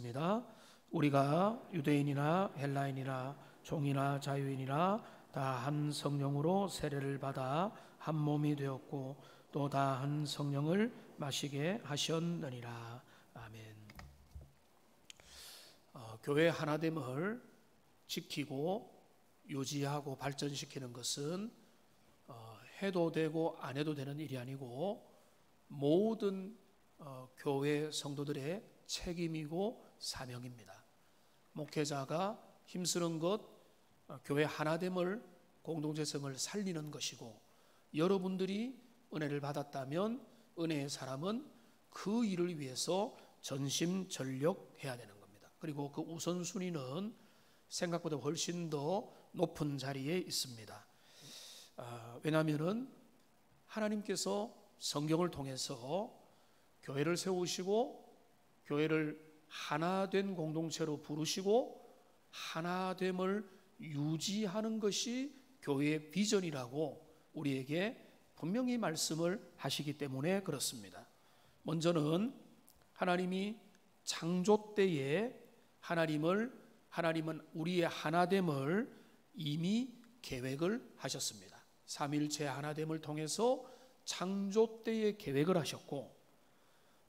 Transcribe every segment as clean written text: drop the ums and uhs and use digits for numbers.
읽겠습니다. 우리가 유대인이나 헬라인이나 종이나 자유인이나 다 한 성령으로 세례를 받아 한 몸이 되었고 또 다 한 성령을 마시게 하셨느니라. 아멘. 교회 하나됨을 지키고 유지하고 발전시키는 것은 해도 되고 안 해도 되는 일이 아니고 모든 교회 성도들의 책임이고 사명입니다. 목회자가 힘쓰는 것, 교회 하나됨을, 공동체성을 살리는 것이고, 여러분들이 은혜를 받았다면 은혜의 사람은 그 일을 위해서 전심전력해야 되는 겁니다. 그리고 그 우선순위는 생각보다 훨씬 더 높은 자리에 있습니다. 왜냐하면 하나님께서 성경을 통해서 교회를 세우시고 교회를 하나된 공동체로 부르시고 하나됨을 유지하는 것이 교회의 비전이라고 우리에게 분명히 말씀을 하시기 때문에 그렇습니다. 먼저는 하나님이 창조 때에 하나님은 우리의 하나됨을 이미 계획을 하셨습니다. 삼일체 하나됨을 통해서 창조 때에 계획을 하셨고,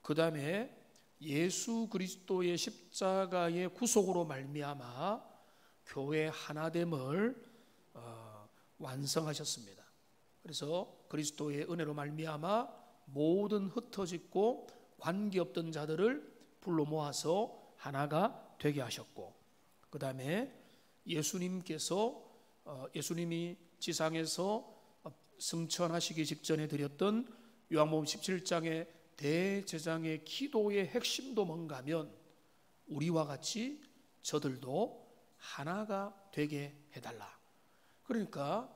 그 다음에 예수 그리스도의 십자가의 구속으로 말미암아 교회 하나됨을 완성하셨습니다. 그래서 그리스도의 은혜로 말미암아 모든 흩어지고 관계없던 자들을 불러 모아서 하나가 되게 하셨고, 그 다음에 예수님이 지상에서 승천하시기 직전에 드렸던 요한복음 17장의 대제장의 기도의 핵심도 뭔가 하면 우리와 같이 저들도 하나가 되게 해달라. 그러니까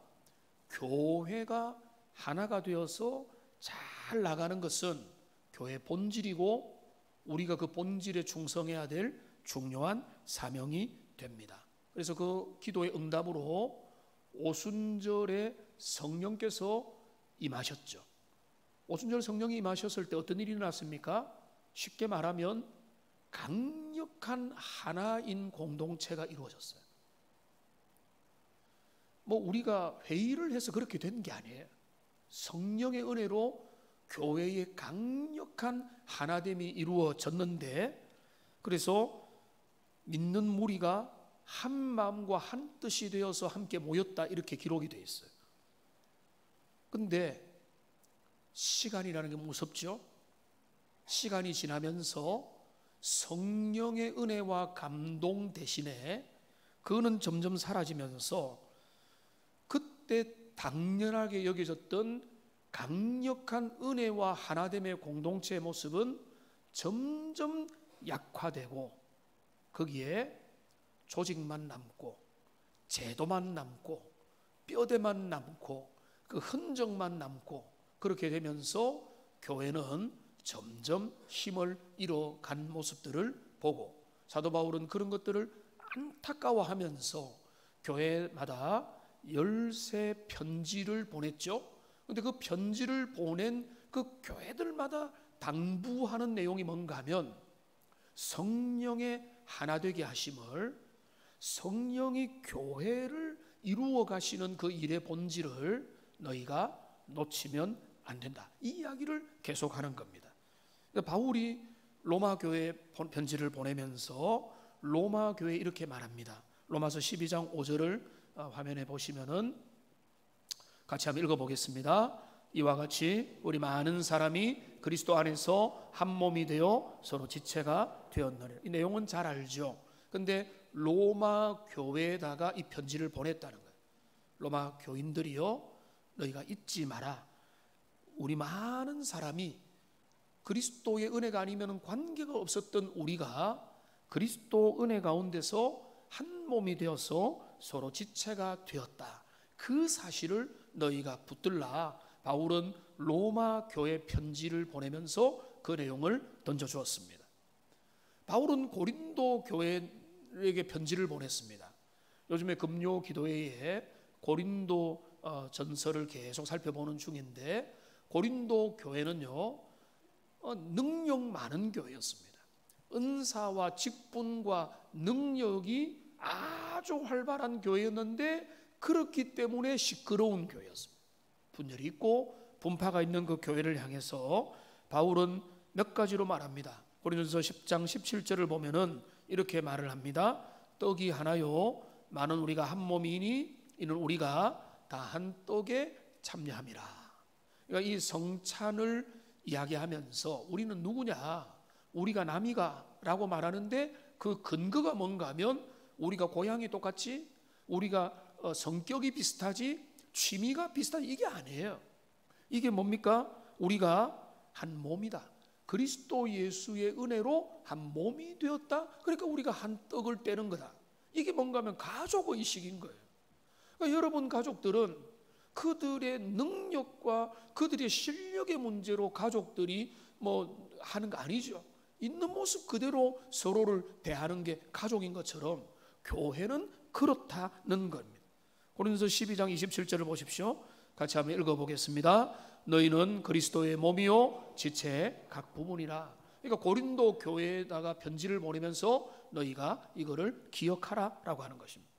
교회가 하나가 되어서 잘 나가는 것은 교회의 본질이고 우리가 그 본질에 충성해야 될 중요한 사명이 됩니다. 그래서 그 기도의 응답으로 오순절에 성령께서 임하셨죠. 오순절 성령이 임하셨을 때 어떤 일이 일어났습니까? 쉽게 말하면 강력한 하나인 공동체가 이루어졌어요. 우리가 회의를 해서 그렇게 된 게 아니에요. 성령의 은혜로 교회의 강력한 하나됨이 이루어졌는데, 그래서 믿는 무리가 한 마음과 한 뜻이 되어서 함께 모였다, 이렇게 기록이 되어 있어요. 근데 시간이라는 게 무섭죠? 시간이 지나면서 성령의 은혜와 감동 대신에 그거는 점점 사라지면서 그때 당연하게 여겨졌던 강력한 은혜와 하나됨의 공동체의 모습은 점점 약화되고 거기에 조직만 남고 제도만 남고 뼈대만 남고 그 흔적만 남고 그렇게 되면서 교회는 점점 힘을 잃어간 모습들을 보고, 사도 바울은 그런 것들을 안타까워하면서 교회마다 13 편지를 보냈죠. 그런데 그 편지를 보낸 그 교회들마다 당부하는 내용이 뭔가 하면 성령의 하나되게 하심을, 성령이 교회를 이루어 가시는 그 일의 본질을 너희가 놓치면 안 된다, 이 이야기를 계속하는 겁니다. 바울이 로마 교회에 편지를 보내면서 로마 교회에 이렇게 말합니다. 로마서 12장 5절을 화면에 보시면은 같이 한번 읽어보겠습니다. 이와 같이 우리 많은 사람이 그리스도 안에서 한 몸이 되어 서로 지체가 되었느니라. 이 내용은 잘 알죠. 근데 로마 교회에다가 이 편지를 보냈다는 거예요. 로마 교인들이요, 너희가 잊지 마라. 우리 많은 사람이 그리스도의 은혜가 아니면 관계가 없었던 우리가 그리스도 은혜 가운데서 한 몸이 되어서 서로 지체가 되었다, 그 사실을 너희가 붙들라. 바울은 로마 교회 편지를 보내면서 그 내용을 던져주었습니다. 바울은 고린도 교회에게 편지를 보냈습니다. 요즘에 금요 기도회에 고린도 전서를 계속 살펴보는 중인데, 고린도 교회는요 능력 많은 교회였습니다. 은사와 직분과 능력이 아주 활발한 교회였는데 그렇기 때문에 시끄러운 교회였습니다. 분열이 있고 분파가 있는 그 교회를 향해서 바울은 몇 가지로 말합니다. 고린도서 10장 17절을 보면은 이렇게 말을 합니다. 떡이 하나요 많은 우리가 한 몸이니 이는 우리가 다 한 떡에 참여함이라. 그러니까 이 성찬을 이야기하면서 우리는 누구냐, 우리가 남이가 라고 말하는데 그 근거가 뭔가 하면 우리가 고향이 똑같지, 우리가 성격이 비슷하지, 취미가 비슷하지, 이게 아니에요. 이게 뭡니까? 우리가 한 몸이다. 그리스도 예수의 은혜로 한 몸이 되었다. 그러니까 우리가 한 떡을 떼는 거다. 이게 뭔가 하면 가족의식인 거예요. 그러니까 여러분 가족들은 그들의 능력과 그들의 실력의 문제로 가족들이 뭐 하는 거 아니죠. 있는 모습 그대로 서로를 대하는 게 가족인 것처럼 교회는 그렇다는 겁니다. 고린도서 12장 27절을 보십시오. 같이 한번 읽어보겠습니다. 너희는 그리스도의 몸이요 지체의 각 부분이라. 그러니까 고린도 교회에다가 편지를 보내면서 너희가 이거를 기억하라 라고 하는 것입니다.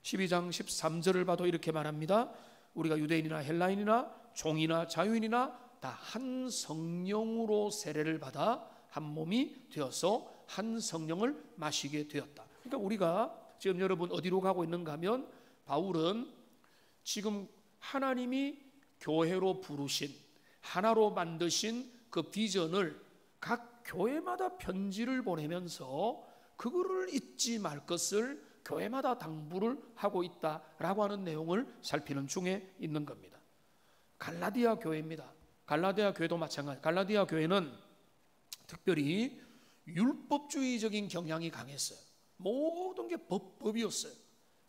12장 13절을 봐도 이렇게 말합니다. 우리가 유대인이나 헬라인이나 종이나 자유인이나 다 한 성령으로 세례를 받아 한 몸이 되어서 한 성령을 마시게 되었다. 그러니까 우리가 지금 여러분 어디로 가고 있는가 하면 바울은 지금 하나님이 교회로 부르신 하나로 만드신 그 비전을 각 교회마다 편지를 보내면서 그거를 잊지 말 것을 교회마다 당부를 하고 있다라고 하는 내용을 살피는 중에 있는 겁니다. 갈라디아 교회입니다. 갈라디아 교회도 마찬가지. 갈라디아 교회는 특별히 율법주의적인 경향이 강했어요. 모든 게 법이었어요.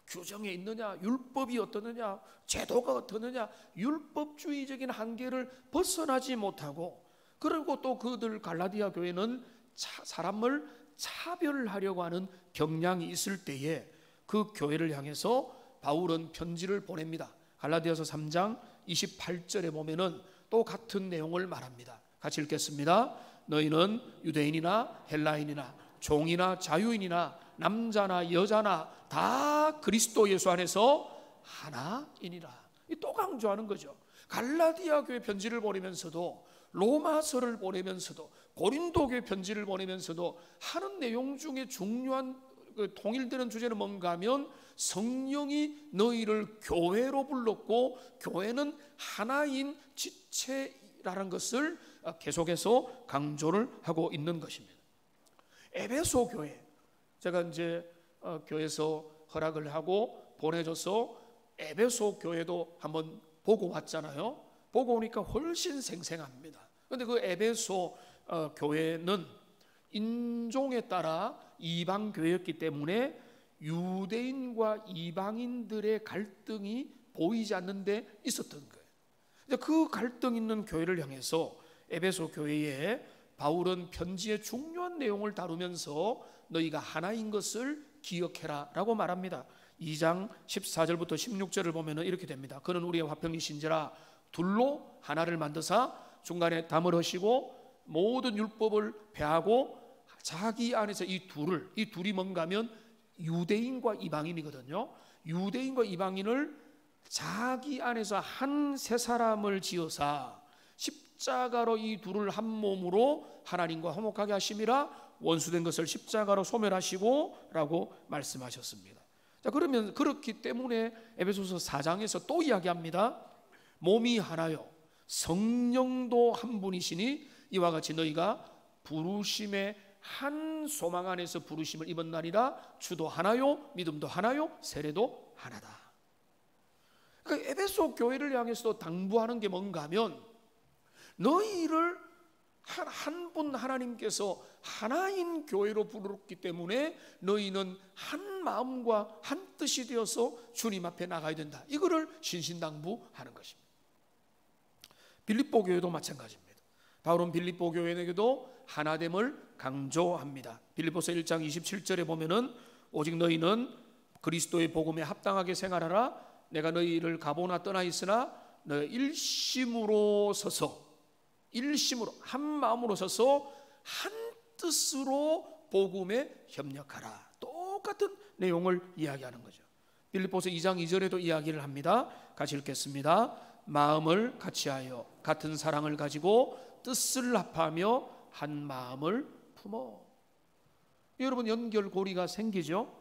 규정에 있느냐, 율법이 어떠느냐, 제도가 어떠느냐, 율법주의적인 한계를 벗어나지 못하고, 그리고 또 그들 갈라디아 교회는 사람을 차별하려고 하는 경향이 있을 때에 그 교회를 향해서 바울은 편지를 보냅니다. 갈라디아서 3장 28절에 보면은 또 같은 내용을 말합니다. 같이 읽겠습니다. 너희는 유대인이나 헬라인이나 종이나 자유인이나 남자나 여자나 다 그리스도 예수 안에서 하나이니라. 또 강조하는 거죠. 갈라디아 교회 편지를 보내면서도, 로마서를 보내면서도, 고린도 교회 편지를 보내면서도 하는 내용 중에 중요한 통일되는 주제는 뭔가 하면 성령이 너희를 교회로 불렀고 교회는 하나인 지체라는 것을 계속해서 강조를 하고 있는 것입니다. 에베소 교회, 제가 이제 교회에서 허락을 하고 보내줘서 에베소 교회도 한번 보고 왔잖아요. 보고 오니까 훨씬 생생합니다. 그런데 그 에베소 교회는 인종에 따라 이방 교회였기 때문에 유대인과 이방인들의 갈등이 보이지 않는데 있었던 거예요. 그 갈등 있는 교회를 향해서 에베소 교회에 바울은 편지의 중요한 내용을 다루면서 너희가 하나인 것을 기억해라 라고 말합니다. 2장 14절부터 16절을 보면 이렇게 됩니다. 그는 우리의 화평이신지라 둘로 하나를 만드사 중간에 담을 하시고 모든 율법을 폐하고 자기 안에서 이 둘이 뭔가 하면 유대인과 이방인이거든요. 유대인과 이방인을 자기 안에서 한 세 사람을 지어사 십자가로 이 둘을 한 몸으로 하나님과 화목하게 하심이라 원수된 것을 십자가로 소멸하시고 라고 말씀하셨습니다. 자, 그러면 그렇기 때문에 에베소서 4장에서 또 이야기합니다. 몸이 하나요 성령도 한 분이시니 이와 같이 너희가 부르심의 한 소망 안에서 부르심을 입은 날이라 주도 하나요 믿음도 하나요 세례도 하나다. 그러니까 에베소 교회를 향해서도 당부하는 게 뭔가 하면 너희를 한 분 하나님께서 하나인 교회로 부르셨기 때문에 너희는 한 마음과 한 뜻이 되어서 주님 앞에 나가야 된다. 이거를 신신당부하는 것입니다. 빌립보 교회도 마찬가지입니다. 바울은 빌립보 교회에게도 하나됨을 강조합니다. 빌립보서 1장 27절에 보면은 오직 너희는 그리스도의 복음에 합당하게 생활하라. 내가 너희를 가보나 떠나 있으나 너희 일심으로 서서 일심으로 한 마음으로 서서 한 뜻으로 복음에 협력하라. 똑같은 내용을 이야기하는 거죠. 빌립보서 2장 2절에도 이야기를 합니다. 같이 읽겠습니다. 마음을 같이하여 같은 사랑을 가지고 뜻을 합하며 한 마음을 품어. 여러분, 연결고리가 생기죠.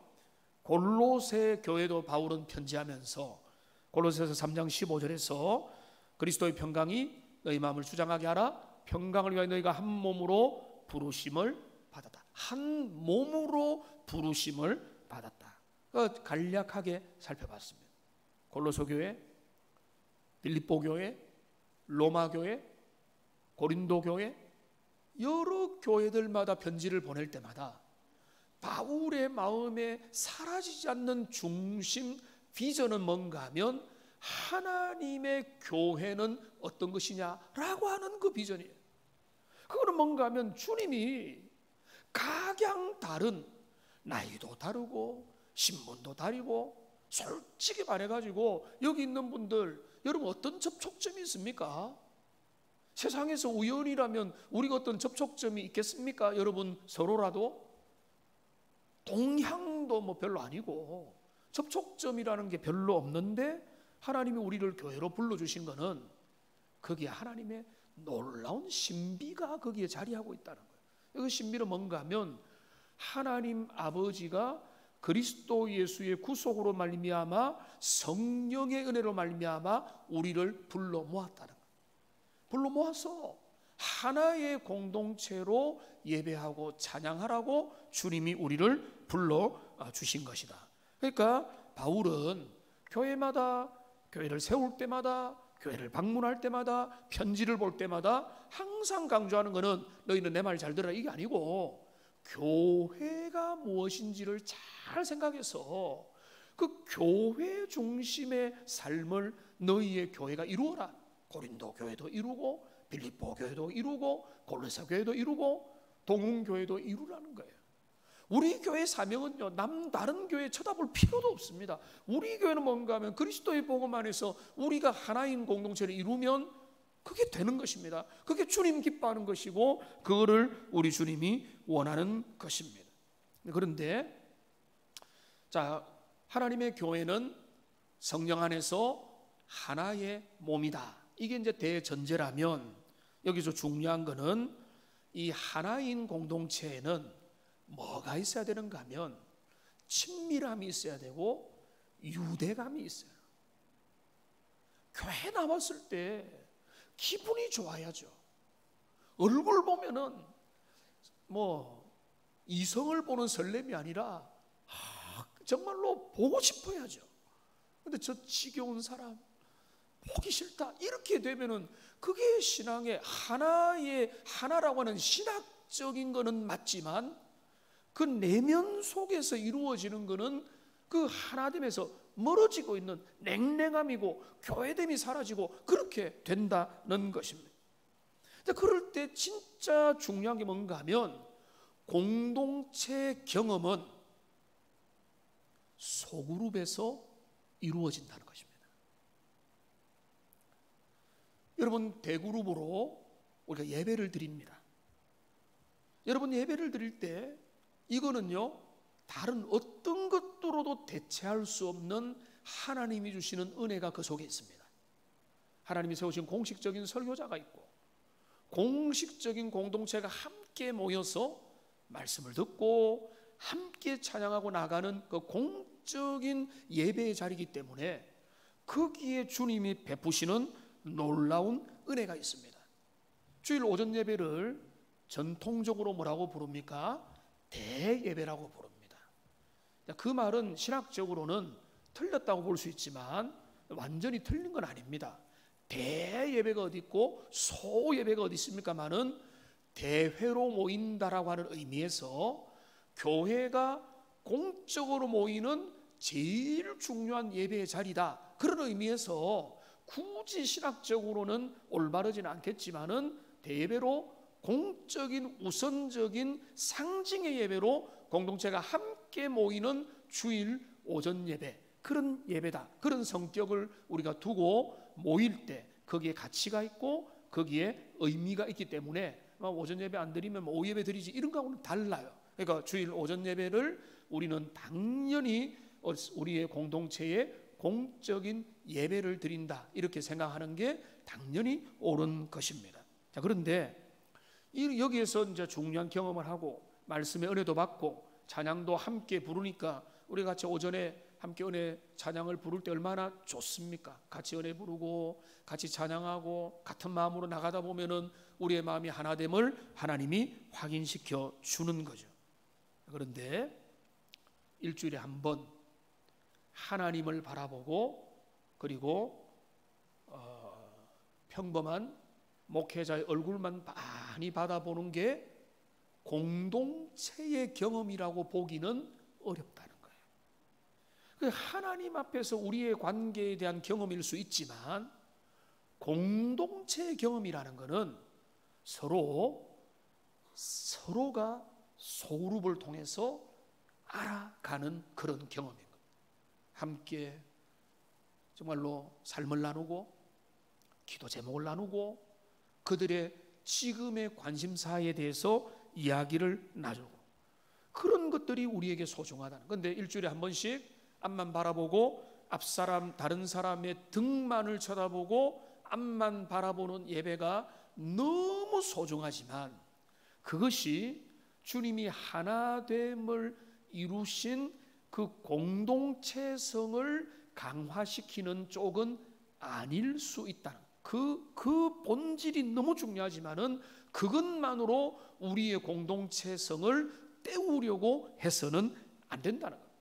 골로새 교회도 바울은 편지하면서 골로새서 3장 15절에서 그리스도의 평강이 너희 마음을 주장하게 하라. 평강을 위하여 너희가 한 몸으로 부르심을 받았다. 한 몸으로 부르심을 받았다. 간략하게 살펴봤습니다. 골로새 교회, 빌립보 교회, 로마 교회, 고린도 교회, 여러 교회들마다 편지를 보낼 때마다 바울의 마음에 사라지지 않는 중심 비전은 뭔가 하면 하나님의 교회는 어떤 것이냐라고 하는 그 비전이에요. 그거는 뭔가 하면 주님이 각양 다른, 나이도 다르고 신분도 다르고, 솔직히 말해가지고 여기 있는 분들 여러분 어떤 접촉점이 있습니까? 세상에서 우연이라면 우리가 어떤 접촉점이 있겠습니까? 여러분 서로라도 동향도 뭐 별로 아니고 접촉점이라는 게 별로 없는데 하나님이 우리를 교회로 불러주신 거는 거기에 하나님의 놀라운 신비가 거기에 자리하고 있다는 거예요. 그 신비는 뭔가 하면 하나님 아버지가 그리스도 예수의 구속으로 말미암아 성령의 은혜로 말미암아 우리를 불러 모았다는 거예요. 불러 모아서 하나의 공동체로 예배하고 찬양하라고 주님이 우리를 불러 주신 것이다. 그러니까 바울은 교회마다, 교회를 세울 때마다, 교회를 방문할 때마다, 편지를 볼 때마다 항상 강조하는 것은 너희는 내 말 잘 들어라 이게 아니고 교회가 무엇인지를 잘 생각해서 그 교회 중심의 삶을 너희의 교회가 이루어라. 고린도 교회도 이루고 빌립보 교회도 이루고 골로새 교회도 이루고 동흥 교회도 이루라는 거예요. 우리 교회 사명은요, 남다른 교회 쳐다볼 필요도 없습니다. 우리 교회는 뭔가 하면 그리스도의 복음 안에서 우리가 하나인 공동체를 이루면 그게 되는 것입니다. 그게 주님 기뻐하는 것이고 그거를 우리 주님이 원하는 것입니다. 그런데 자, 하나님의 교회는 성령 안에서 하나의 몸이다. 이게 이제 대전제라면 여기서 중요한 거는 이 하나인 공동체에는 뭐가 있어야 되는가 하면 친밀함이 있어야 되고 유대감이 있어요. 교회 나왔을 때 기분이 좋아야죠. 얼굴 보면은 뭐 이성을 보는 설렘이 아니라 정말로 보고 싶어야죠. 근데 저 지겨운 사람 보기 싫다 이렇게 되면은 그게 신앙의 하나라고 하는 신학적인 거는 맞지만 그 내면 속에서 이루어지는 거는 그 하나됨에서 멀어지고 있는 냉랭함이고 교회됨이 사라지고 그렇게 된다는 것입니다. 그럴 때 진짜 중요한 게 뭔가 하면 공동체 경험은 소그룹에서 이루어진다는 것입니다. 여러분, 대그룹으로 우리가 예배를 드립니다. 여러분 예배를 드릴 때 이거는요 다른 어떤 것들로도 대체할 수 없는 하나님이 주시는 은혜가 그 속에 있습니다. 하나님이 세우신 공식적인 설교자가 있고 공식적인 공동체가 함께 모여서 말씀을 듣고 함께 찬양하고 나가는 그 공적인 예배의 자리이기 때문에 거기에 주님이 베푸시는 놀라운 은혜가 있습니다. 주일 오전 예배를 전통적으로 뭐라고 부릅니까? 대예배라고 부릅니다. 그 말은 신학적으로는 틀렸다고 볼 수 있지만 완전히 틀린 건 아닙니다. 대예배가 어디 있고 소예배가 어디 있습니까만은 대회로 모인다라고 하는 의미에서 교회가 공적으로 모이는 제일 중요한 예배의 자리다. 그런 의미에서 굳이 신학적으로는 올바르지는 않겠지만은 대예배로 공적인 우선적인 상징의 예배로 공동체가 함께 모이는 주일 오전 예배, 그런 예배다. 그런 성격을 우리가 두고 모일 때 거기에 가치가 있고 거기에 의미가 있기 때문에 오전 예배 안 드리면 오후 예배 드리지 이런 거하고는 달라요. 그러니까 주일 오전 예배를 우리는 당연히 우리의 공동체에 공적인 예배를 드린다, 이렇게 생각하는 게 당연히 옳은 것입니다. 자, 그런데 여기에서 이제 중요한 경험을 하고 말씀의 은혜도 받고 찬양도 함께 부르니까 우리 같이 오전에 함께 은혜 찬양을 부를 때 얼마나 좋습니까? 같이 은혜 부르고 같이 찬양하고 같은 마음으로 나가다 보면은 우리의 마음이 하나됨을 하나님이 확인시켜 주는 거죠. 그런데 일주일에 한 번 하나님을 바라보고 그리고 평범한 목회자의 얼굴만 많이 받아보는 게 공동체의 경험이라고 보기는 어렵다는 거예요. 하나님 앞에서 우리의 관계에 대한 경험일 수 있지만 공동체의 경험이라는 것은 서로가 소그룹을 통해서 알아가는 그런 경험인 겁니다. 함께 정말로 삶을 나누고 기도 제목을 나누고 그들의 지금의 관심사에 대해서 이야기를 나누고, 그런 것들이 우리에게 소중하다는. 그런데 일주일에 한 번씩 앞만 바라보고 앞사람 다른 사람의 등만을 쳐다보고 앞만 바라보는 예배가 너무 소중하지만 그것이 주님이 하나됨을 이루신 그 공동체성을 강화시키는 쪽은 아닐 수 있다는, 그 본질이 너무 중요하지만은 그것만으로 우리의 공동체성을 때우려고 해서는 안 된다는 거예요.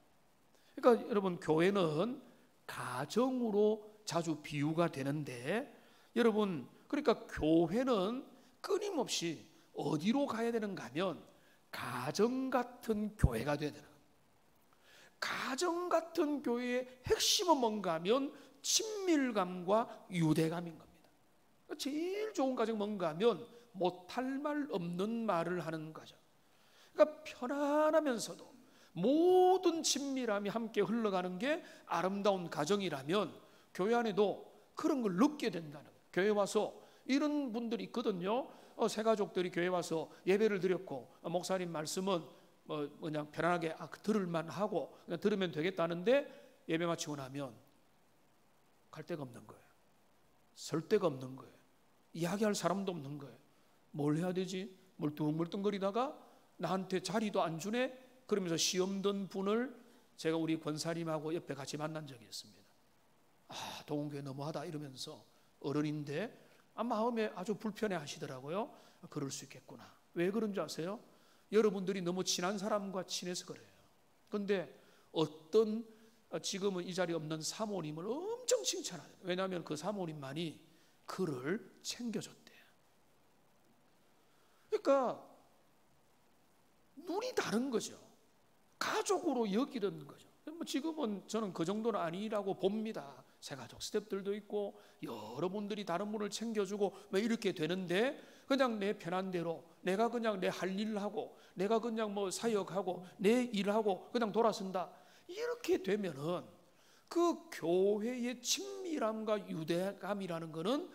그러니까 여러분, 교회는 가정으로 자주 비유가 되는데, 여러분, 그러니까 교회는 끊임없이 어디로 가야 되는가 하면 가정 같은 교회가 되어야 되는 거예요. 가정 같은 교회의 핵심은 뭔가 하면 친밀감과 유대감인 겁니다. 제일 좋은 가정 뭔가 하면 못할 말 없는 말을 하는 가정. 그러니까 편안하면서도 모든 친밀함이 함께 흘러가는 게 아름다운 가정이라면 교회 안에도 그런 걸 느끼게 된다는 거예요. 교회 와서 이런 분들이 있거든요. 새 가족들이 교회 와서 예배를 드렸고 목사님 말씀은 그냥 편안하게 들을만 하고 그냥 들으면 되겠다는데 예배 마치고 나면 갈 데가 없는 거예요. 설 데가 없는 거예요. 이야기할 사람도 없는 거예요. 뭘 해야 되지? 멀뚱멀뚱거리다가 나한테 자리도 안 주네? 그러면서 시험 든 분을 제가 우리 권사님하고 옆에 같이 만난 적이 있습니다. 동원교회 너무하다 이러면서, 어른인데 마음에 아주 불편해 하시더라고요. 그럴 수 있겠구나. 왜 그런 줄 아세요? 여러분들이 너무 친한 사람과 친해서 그래요. 그런데 어떤 지금은 이 자리에 없는 사모님을 엄청 칭찬하요. 왜냐하면 그 사모님만이 그를 챙겨줬대요. 그러니까 눈이 다른 거죠. 가족으로 여기는 거죠. 지금은 저는 그 정도는 아니라고 봅니다. 새가족 스태프들도 있고 여러분들이 다른 분을 챙겨주고 이렇게 되는데, 그냥 내 편한 대로 내가 그냥 내 할 일을 하고 내가 그냥 사역하고 내 일하고 그냥 돌아선다, 이렇게 되면은 그 교회의 친밀함과 유대감이라는 것은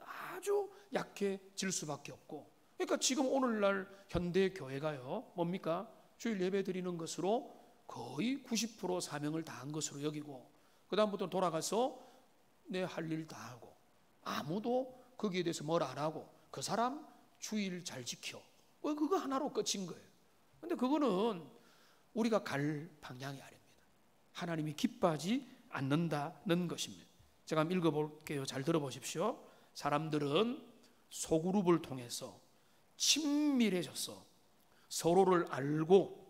아주 약해질 수밖에 없고, 그러니까 지금 오늘날 현대 교회가요 뭡니까? 주일 예배 드리는 것으로 거의 90% 사명을 다한 것으로 여기고, 그 다음부터 돌아가서 내 할 일 다 하고 아무도 거기에 대해서 뭘 안 하고 그 사람 주일 잘 지켜, 그거 하나로 끝인 거예요. 근데 그거는 우리가 갈 방향이 아닙니다. 하나님이 기뻐하지 않는다는 것입니다. 제가 한번 읽어볼게요. 잘 들어보십시오. 사람들은 소그룹을 통해서 친밀해져서 서로를 알고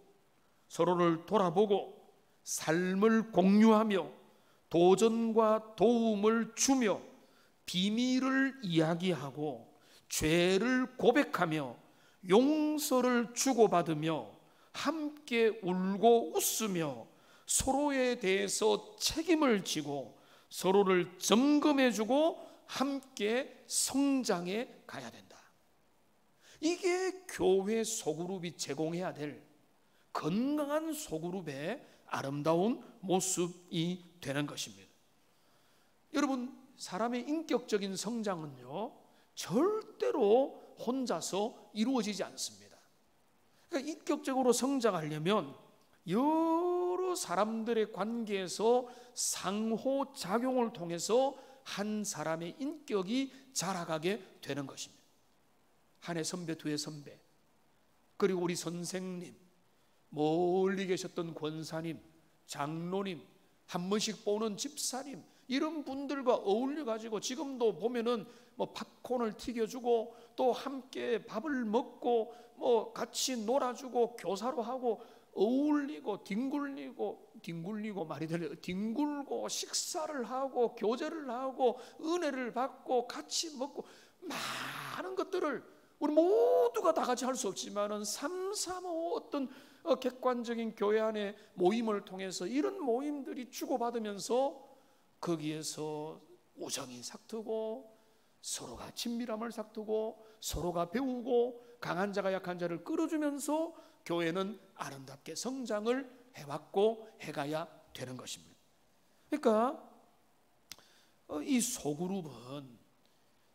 서로를 돌아보고 삶을 공유하며 도전과 도움을 주며 비밀을 이야기하고 죄를 고백하며 용서를 주고받으며 함께 울고 웃으며 서로에 대해서 책임을 지고 서로를 점검해주고 함께 성장해 가야 된다. 이게 교회 소그룹이 제공해야 될 건강한 소그룹의 아름다운 모습이 되는 것입니다. 여러분, 사람의 인격적인 성장은요 절대로 혼자서 이루어지지 않습니다. 그러니까 인격적으로 성장하려면 여러 사람들의 관계에서 상호작용을 통해서 한 사람의 인격이 자라가게 되는 것입니다. 한 해 선배, 두 해 선배, 그리고 우리 선생님, 멀리 계셨던 권사님, 장로님, 한 번씩 보는 집사님, 이런 분들과 어울려 가지고 지금도 보면은 뭐 팝콘을 튀겨주고 또 함께 밥을 먹고 뭐 같이 놀아주고 교사로 하고 어울리고 뒹굴리고 말이 들려 뒹굴고 식사를 하고 교제를 하고 은혜를 받고 같이 먹고 많은 것들을 우리 모두가 다 같이 할 수 없지만은 3, 3, 5 어떤 객관적인 교회 안에 모임을 통해서 이런 모임들이 주고받으면서 거기에서 우정이 삭트고 서로가 친밀함을 삭트고 서로가 배우고 강한 자가 약한 자를 끌어주면서 교회는 아름답게 성장을 해왔고 해가야 되는 것입니다. 그러니까 이 소그룹은,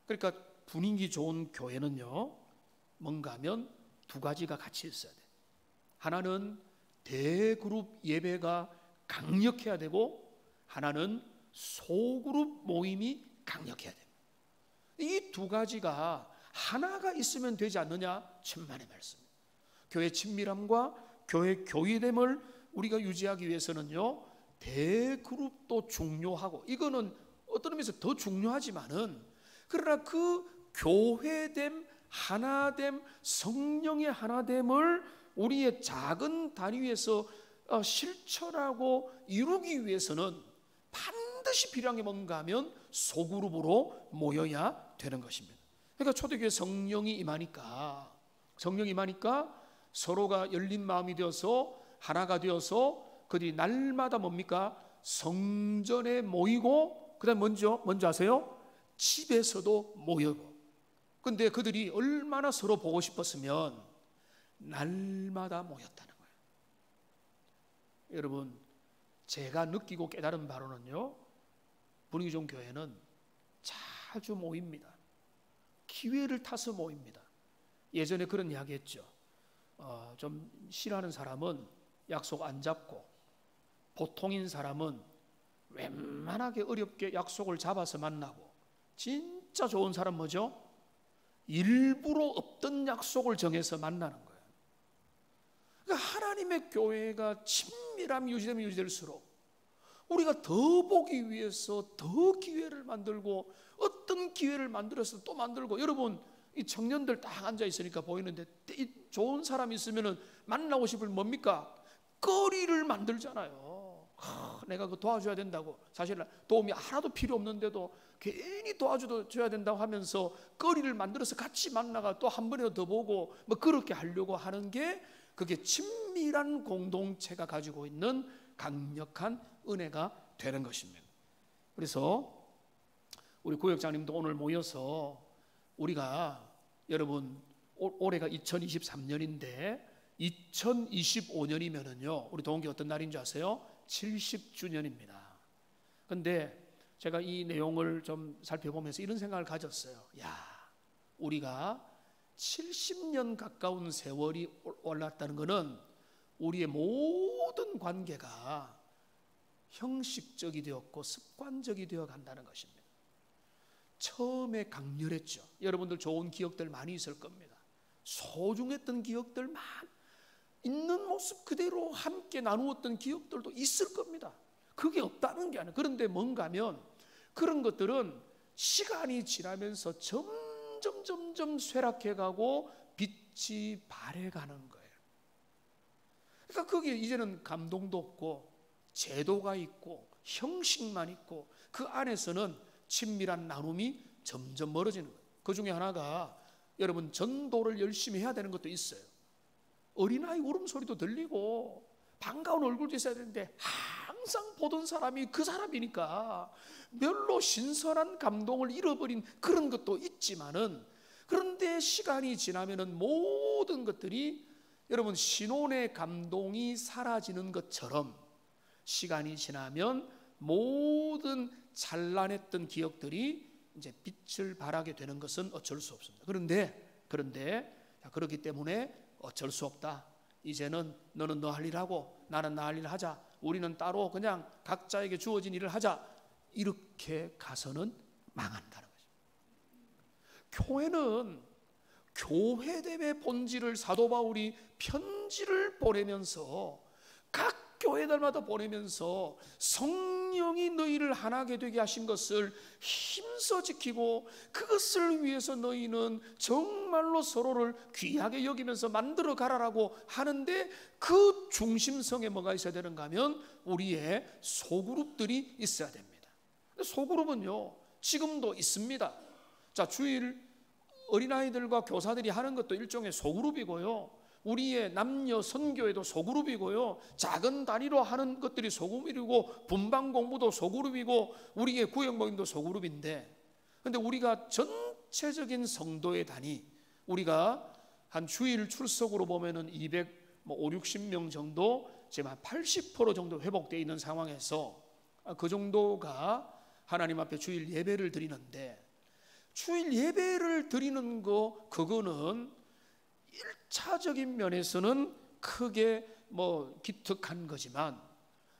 그러니까 분위기 좋은 교회는요, 뭔가 하면 두 가지가 같이 있어야 돼. 하나는 대그룹 예배가 강력해야 되고, 하나는 소그룹 모임이 강력해야 됩니다. 이 두 가지가 하나가 있으면 되지 않느냐? 천만의 말씀. 교회 친밀함과 교회 교회됨을 우리가 유지하기 위해서는요, 대그룹도 중요하고, 이거는 어떤 의미에서 더 중요하지만은, 그러나 그 교회됨, 하나됨, 성령의 하나됨을 우리의 작은 단위에서 실천하고 이루기 위해서는 반드시 필요한 게 뭔가 하면 소그룹으로 모여야 되는 것입니다. 그러니까 초대교회 성령이 임하니까 서로가 열린 마음이 되어서 하나가 되어서 그들이 날마다 뭡니까? 성전에 모이고, 그 다음에 먼저 아세요? 집에서도 모이고. 근데 그들이 얼마나 서로 보고 싶었으면 날마다 모였다는 거예요. 여러분, 제가 느끼고 깨달은 바로는요, 분위기 좋은 교회는 자주 모입니다. 기회를 타서 모입니다. 예전에 그런 이야기 했죠. 좀 싫어하는 사람은 약속 안 잡고, 보통인 사람은 웬만하게 어렵게 약속을 잡아서 만나고, 진짜 좋은 사람 뭐죠? 일부러 없던 약속을 정해서 만나는 거예요. 그러니까 하나님의 교회가 친밀함이 유지되면 유지될수록 우리가 더 보기 위해서 더 기회를 만들고, 어떤 기회를 만들어서 또 만들고. 여러분, 이 청년들 딱 앉아 있으니까 보이는데, 이 좋은 사람이 있으면은 만나고 싶을 뭡니까? 거리를 만들잖아요. 내가 그거 도와줘야 된다고. 사실 도움이 하나도 필요 없는데도 괜히 도와줘야 된다고 하면서 거리를 만들어서 같이 만나가 또 한 번이라도 더 보고 뭐 그렇게 하려고 하는 게, 그게 친밀한 공동체가 가지고 있는 강력한 은혜가 되는 것입니다. 그래서 우리 구역장님도 오늘 모여서 우리가, 여러분 올해가 2023년인데 2025년이면은요 우리 동계 어떤 날인 줄 아세요? 70주년입니다. 근데 제가 이 내용을 좀 살펴보면서 이런 생각을 가졌어요. 야, 우리가 70년 가까운 세월이 올랐다는 것은 우리의 모든 관계가 형식적이 되었고 습관적이 되어 간다는 것입니다. 처음에 강렬했죠. 여러분들 좋은 기억들 많이 있을 겁니다. 소중했던 기억들 있는 모습 그대로 함께 나누었던 기억들도 있을 겁니다. 그게 없다는 게 아니에요. 그런데 뭔가 하면 그런 것들은 시간이 지나면서 점점 쇠락해가고 빛이 발해가는 거예요. 그러니까 거기에 이제는 감동도 없고 제도가 있고 형식만 있고, 그 안에서는 친밀한 나눔이 점점 멀어지는 거예요. 그 중에 하나가, 여러분, 전도를 열심히 해야 되는 것도 있어요. 어린아이 울음소리도 들리고 반가운 얼굴도 있어야 되는데 항상 보던 사람이 그 사람이니까 별로 신선한 감동을 잃어버린 그런 것도 있지만은, 그런데 시간이 지나면은 모든 것들이, 여러분, 신혼의 감동이 사라지는 것처럼 시간이 지나면 모든 찬란했던 기억들이 이제 빛을 발하게 되는 것은 어쩔 수 없습니다. 그런데 그렇기 때문에 어쩔 수 없다. 이제는 너는 너 할 일 하고 나는 나 할 일 하자. 우리는 따로 그냥 각자에게 주어진 일을 하자. 이렇게 가서는 망한다는 거죠. 교회는 교회됨의 본질을 사도 바울이 편지를 보내면서 각 교회들마다 보내면서 성령이 너희를 하나게 되게 하신 것을 힘써 지키고 그것을 위해서 너희는 정말로 서로를 귀하게 여기면서 만들어 가라라고 하는데 그 중심성에 뭐가 있어야 되는가 하면 우리의 소그룹들이 있어야 됩니다. 소그룹은요 지금도 있습니다. 자, 주일 어린아이들과 교사들이 하는 것도 일종의 소그룹이고요, 우리의 남녀 선교회도 소그룹이고요, 작은 단위로 하는 것들이 소그룹이고 분방 공부도 소그룹이고 우리의 구역 모임도 소그룹인데, 근데 우리가 전체적인 성도의 단위, 우리가 한 주일 출석으로 보면은 250명 정도, 지금 한 80% 정도 회복되어 있는 상황에서 그 정도가 하나님 앞에 주일 예배를 드리는데, 주일 예배를 드리는 그거는 1차적인 면에서는 크게 기특한 거지만,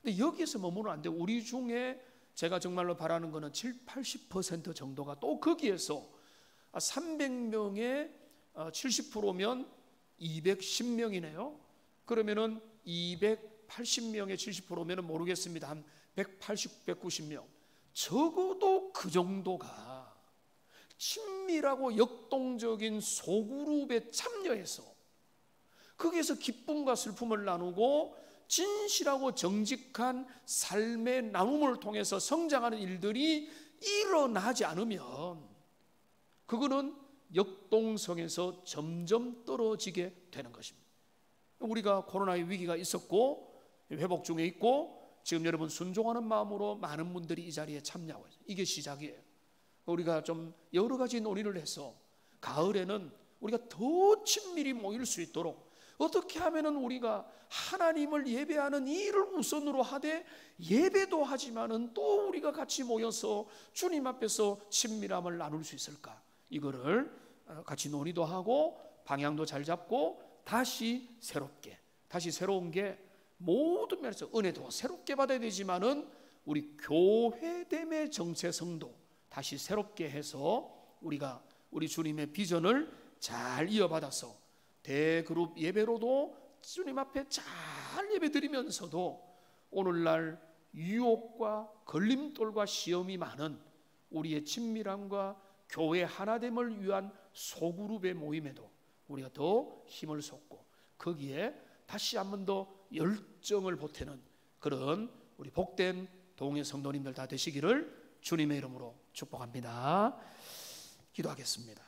근데 여기에서 머무르면 안 돼요. 우리 중에 제가 정말로 바라는 거는 70-80% 정도가 또 거기에서 300명에 70%면 210명이네요. 그러면은 280명에 70%면 모르겠습니다. 한 180, 190명. 적어도 그 정도가 친밀하고 역동적인 소그룹에 참여해서 거기에서 기쁨과 슬픔을 나누고 진실하고 정직한 삶의 나눔을 통해서 성장하는 일들이 일어나지 않으면 그거는 역동성에서 점점 떨어지게 되는 것입니다. 우리가 코로나의 위기가 있었고 회복 중에 있고 지금 여러분 순종하는 마음으로 많은 분들이 이 자리에 참여하고 있어요. 이게 시작이에요. 우리가 좀 여러 가지 논의를 해서 가을에는 우리가 더 친밀히 모일 수 있도록 어떻게 하면은 우리가 하나님을 예배하는 이 일을 우선으로 하되 예배도 하지만은 또 우리가 같이 모여서 주님 앞에서 친밀함을 나눌 수 있을까? 이거를 같이 논의도 하고 방향도 잘 잡고 다시 새로운 게 모든 면에서 은혜도 새롭게 받아야 되지만은 우리 교회됨의 정체성도 다시 새롭게 해서 우리가 우리 주님의 비전을 잘 이어받아서 대그룹 예배로도 주님 앞에 잘 예배드리면서도 오늘날 유혹과 걸림돌과 시험이 많은 우리의 친밀함과 교회 하나됨을 위한 소그룹의 모임에도 우리가 더 힘을 쏟고 거기에 다시 한 번 더 열정을 보태는 그런 우리 복된 동해 성도님들 다 되시기를 주님의 이름으로 축복합니다. 기도하겠습니다.